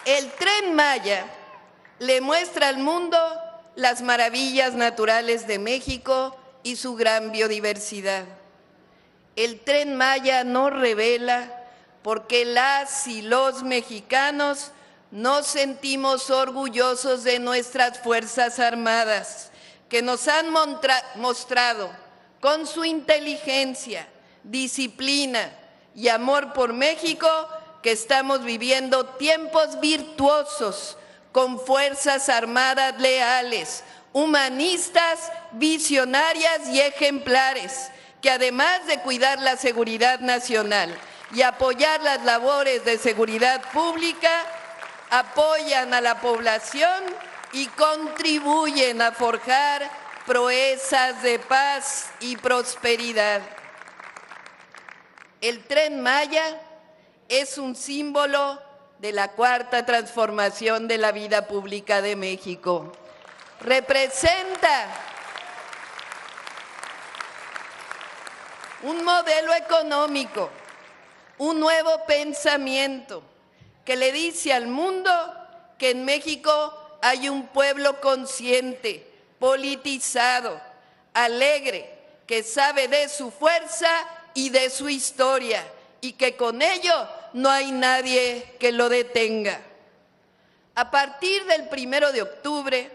El Tren Maya le muestra al mundo las maravillas naturales de México y su gran biodiversidad. El Tren Maya nos revela porque las y los mexicanos nos sentimos orgullosos de nuestras Fuerzas Armadas, que nos han mostrado con su inteligencia, disciplina y amor por México que estamos viviendo tiempos virtuosos con Fuerzas Armadas leales, humanistas, visionarias y ejemplares, que además de cuidar la seguridad nacional y apoyar las labores de seguridad pública, apoyan a la población y contribuyen a forjar proezas de paz y prosperidad. El Tren Maya es un símbolo de la cuarta transformación de la vida pública de México. Representa un modelo económico, un nuevo pensamiento que le dice al mundo que en México hay un pueblo consciente, politizado, alegre, que sabe de su fuerza y de su historia y que con ello no hay nadie que lo detenga. A partir del 1 de octubre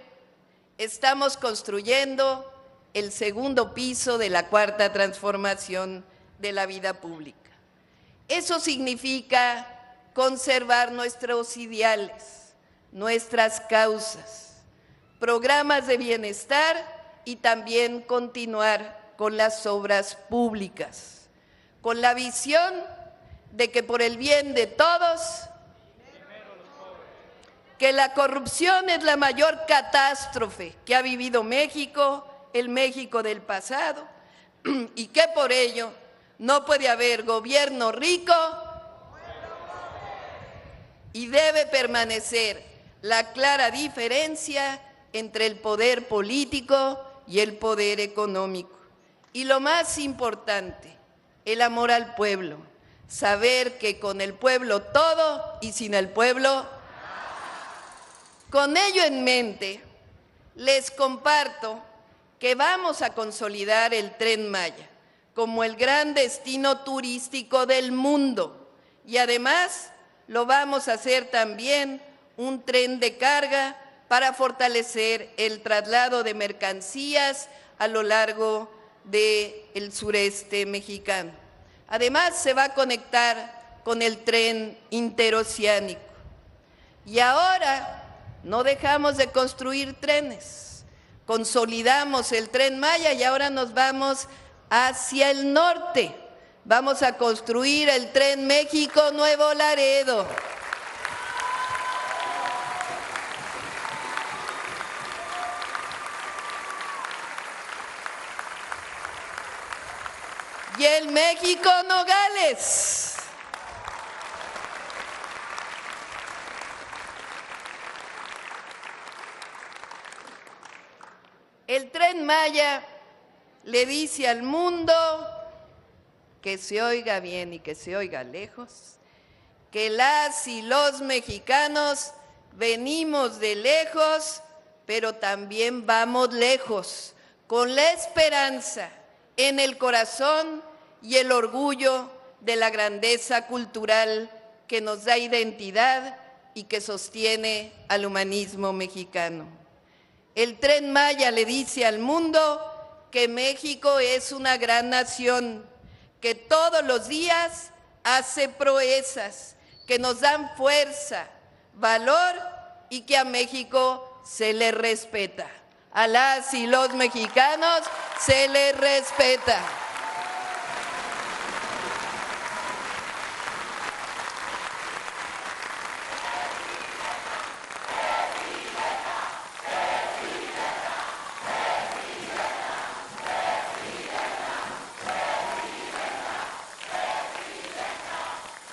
estamos construyendo el segundo piso de la cuarta transformación de la vida pública. Eso significa conservar nuestros ideales, nuestras causas, programas de bienestar y también continuar con las obras públicas, con la visión de que por el bien de todos, que la corrupción es la mayor catástrofe que ha vivido México, el México del pasado, y que por ello no puede haber gobierno rico y debe permanecer la clara diferencia entre el poder político y el poder económico. Y lo más importante, el amor al pueblo, saber que con el pueblo todo y sin el pueblo. Con ello en mente, les comparto que vamos a consolidar el Tren Maya como el gran destino turístico del mundo y además lo vamos a hacer también un tren de carga para fortalecer el traslado de mercancías a lo largo del sureste mexicano. Además, se va a conectar con el tren interoceánico. Y ahora no dejamos de construir trenes. Consolidamos el Tren Maya y ahora nos vamos hacia el norte. Vamos a construir el Tren México-Nuevo Laredo. Y el México-Nogales. El Tren Maya le dice al mundo que se oiga bien y que se oiga lejos, que las y los mexicanos venimos de lejos, pero también vamos lejos, con la esperanza en el corazón y el orgullo de la grandeza cultural que nos da identidad y que sostiene al humanismo mexicano. El Tren Maya le dice al mundo que México es una gran nación, que todos los días hace proezas, que nos dan fuerza, valor y que a México se le respeta. A las y los mexicanos se les respeta.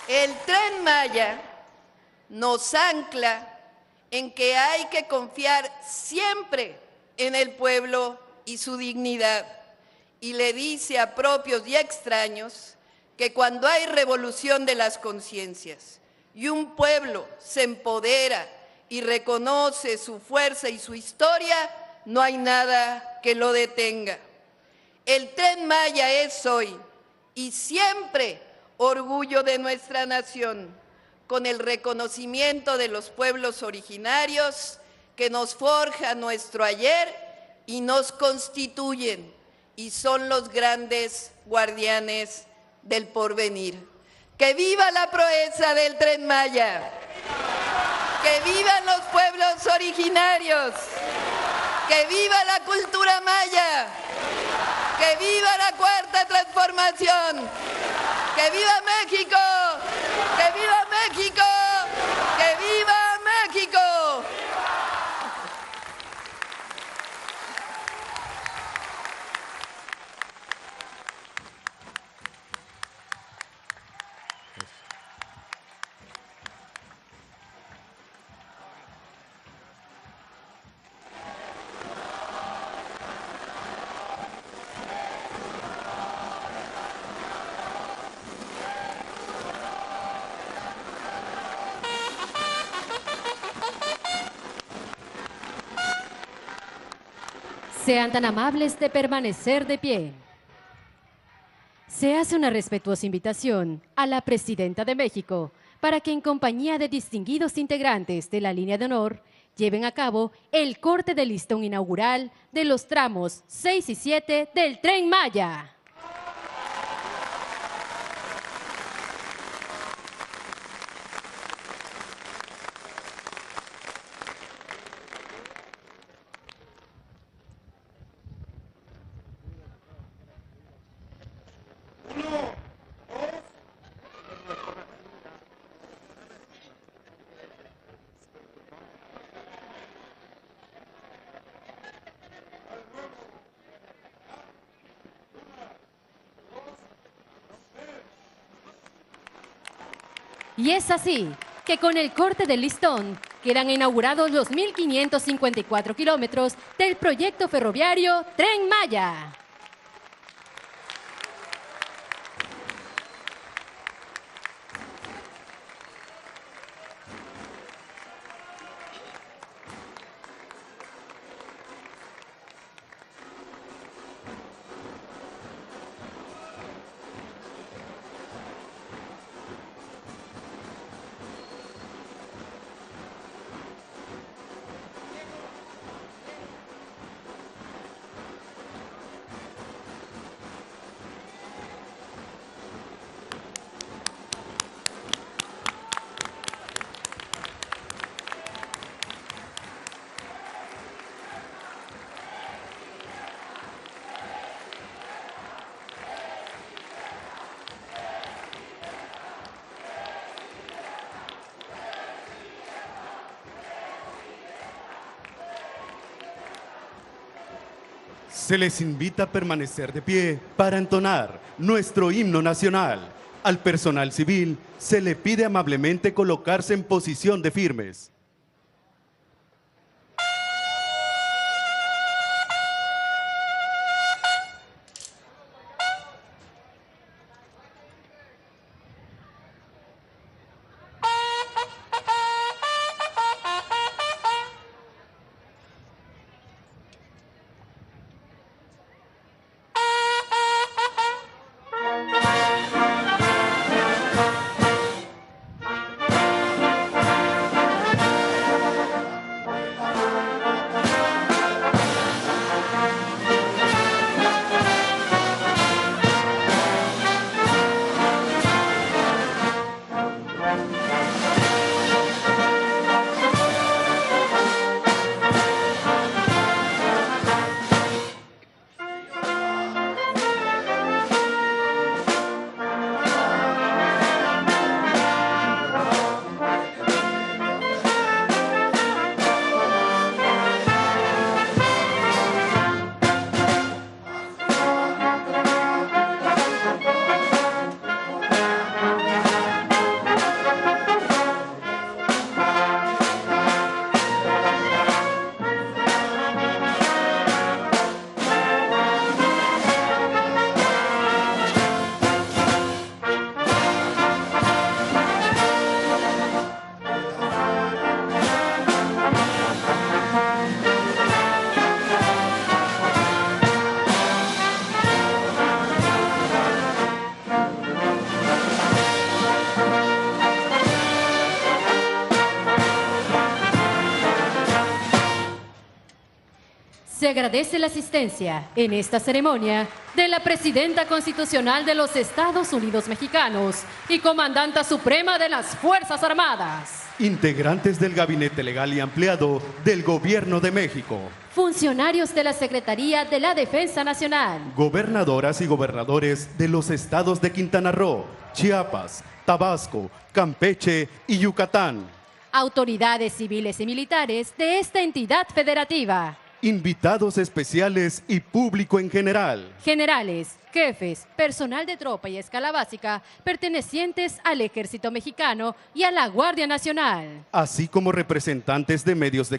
El Tren Maya nos ancla en que hay que confiar siempre en el pueblo y su dignidad, y le dice a propios y extraños que cuando hay revolución de las conciencias y un pueblo se empodera y reconoce su fuerza y su historia, no hay nada que lo detenga. El Tren Maya es hoy y siempre orgullo de nuestra nación, con el reconocimiento de los pueblos originarios que nos forjan nuestro ayer y nos constituyen y son los grandes guardianes del porvenir. ¡Que viva la proeza del Tren Maya! ¡Que vivan los pueblos originarios! ¡Que viva la cultura maya! ¡Que viva la Cuarta Transformación! ¡Que viva México! ¡Que viva México! ¡Que viva México! Sean tan amables de permanecer de pie. Se hace una respetuosa invitación a la Presidenta de México para que en compañía de distinguidos integrantes de la línea de honor lleven a cabo el corte del listón inaugural de los tramos 6 y 7 del Tren Maya. Y es así que con el corte del listón quedan inaugurados los 1.554 kilómetros del proyecto ferroviario Tren Maya. Se les invita a permanecer de pie para entonar nuestro himno nacional. Al personal civil se le pide amablemente colocarse en posición de firmes. Se agradece la asistencia en esta ceremonia de la Presidenta Constitucional de los Estados Unidos Mexicanos y Comandanta Suprema de las Fuerzas Armadas. Integrantes del Gabinete Legal y Ampliado del Gobierno de México. Funcionarios de la Secretaría de la Defensa Nacional. Gobernadoras y gobernadores de los estados de Quintana Roo, Chiapas, Tabasco, Campeche y Yucatán. Autoridades civiles y militares de esta entidad federativa. Invitados especiales y público en general. Generales, jefes, personal de tropa y escala básica pertenecientes al Ejército Mexicano y a la Guardia Nacional. Así como representantes de medios de